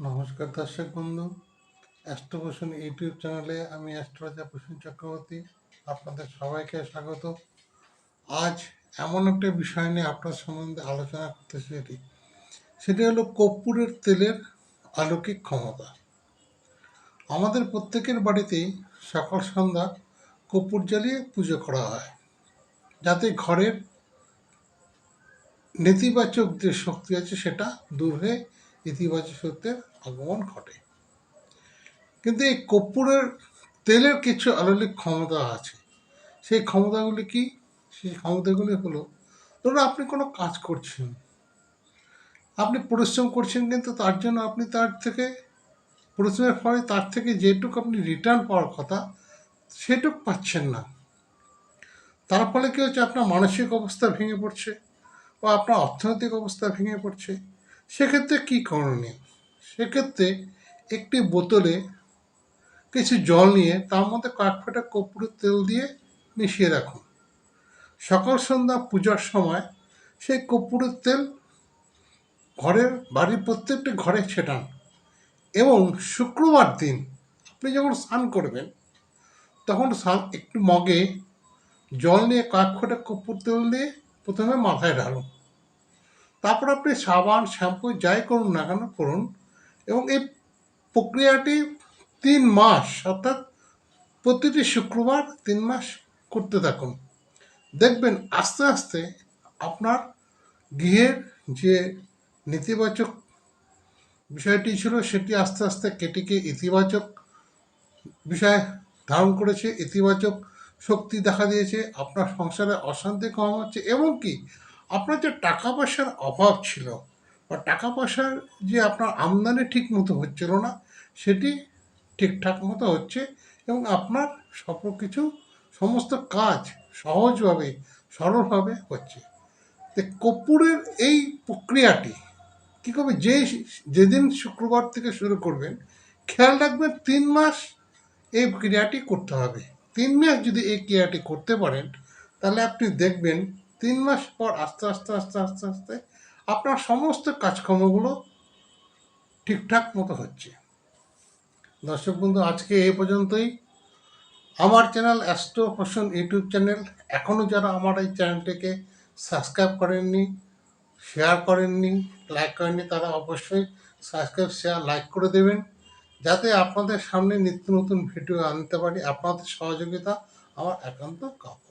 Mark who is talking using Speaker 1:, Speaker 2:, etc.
Speaker 1: নমস্কার দর্শক বন্ধু, অ্যাস্ট্রোপোষণ ইউটিউব চ্যানেলে আমি অ্যাস্ট্রোলজার প্রসূন চক্রবর্তী আপনাদের সবাইকে স্বাগত। আজ এমন একটা বিষয় নিয়ে আপনার সম্বন্ধে আলোচনা করতে চাই, সেটি হলো কর্পূরের তেলের অলৌকিক ক্ষমতা। আমাদের প্রত্যেকের বাড়িতেই সকাল সন্ধ্যা কর্পূর জ্বালিয়ে পুজো করা হয়, যাতে ঘরের নেতিবাচক যে শক্তি আছে সেটা দূর হয়ে ইতিবাচক শক্তির আগমন ঘটে। কিন্তু এই কর্পূরের তেলের কিছু অলৌকিক ক্ষমতা আছে। সেই ক্ষমতাগুলি কি? সেই ক্ষমতাগুলি হলো, ধরুন আপনি কোনো কাজ করছেন, আপনি পরিশ্রম করছেন, কিন্তু তার জন্য আপনি তার থেকে পরিশ্রমের ফলে তার থেকে যেটুকু আপনি রিটার্ন পাওয়ার কথা সেটুকু পাচ্ছেন না। তার ফলে কী হচ্ছে, আপনার মানসিক অবস্থা ভেঙে পড়ছে বা আপনার অর্থনৈতিক অবস্থা ভেঙে পড়ছে। সেক্ষেত্রে কী করণীয়? সেক্ষেত্রে একটি বোতলে কিছু জল নিয়ে তার মধ্যে কয়েক ফোঁটা কর্পূরের তেল দিয়ে মিশিয়ে রাখুন। সকাল সন্ধ্যা পূজার সময় সেই কর্পূরের তেল বাড়ির প্রত্যেকটি ঘরে ছেটান, এবং শুক্রবার দিন আপনি যখন স্নান করবেন তখন একটু মগে জল নিয়ে কয়েক ফোঁটা কর্পূর তেল দিয়ে প্রথমে মাথায় ঢালুন। তারপর আপনি সাবান শ্যাম্পু যাই করুন না কেন করুন, এবং এই প্রক্রিয়াটি 3 মাস, অর্থাৎ প্রতিটি শুক্রবার 3 মাস করতে থাকুন। দেখবেন আস্তে আস্তে আপনার গৃহের যে নেতিবাচক বিষয়টি ছিল সেটি আস্তে আস্তে কেটে গিয়ে ইতিবাচক বিষয় ধারণ করেছে, ইতিবাচক শক্তি দেখা দিয়েছে। আপনার সংসারে অশান্তি কম হচ্ছে, এবং কি আপনার যে টাকা পয়সার অভাব ছিল বা টাকা পয়সার যে আপনার আমদানি ঠিক মতো হচ্ছিল না, সেটি ঠিকঠাক মতো হচ্ছে, এবং আপনার কিছু সমস্ত কাজ সহজভাবে সরলভাবে হচ্ছে। তো কর্পূরের এই প্রক্রিয়াটি কী করবে, যেদিন শুক্রবার থেকে শুরু করবেন, খেয়াল রাখবেন 3 মাস এই ক্রিয়াটি করতে হবে। 3 মাস যদি এই ক্রিয়াটি করতে পারেন, তাহলে আপনি দেখবেন 3 মাস পর আস্তে আস্তে আস্তে আস্তে আস্তে আপনার সমস্ত কাজকর্মগুলো ঠিকঠাক মতো হচ্ছে। দর্শক বন্ধু, আজকে এই পর্যন্তই। আমার চ্যানেল অ্যাস্ট্রোপোষণ ইউটিউব চ্যানেল, এখনও যারা আমার এই চ্যানেলটিকে সাবস্ক্রাইব করেননি, শেয়ার করেননি, লাইক করেননি, তারা অবশ্যই সাবস্ক্রাইব, শেয়ার, লাইক করে দেবেন, যাতে আপনাদের সামনে নিত্য নতুন ভিডিও আনতে পারি। আপনাদের সহযোগিতা আমার একান্ত কাম্য।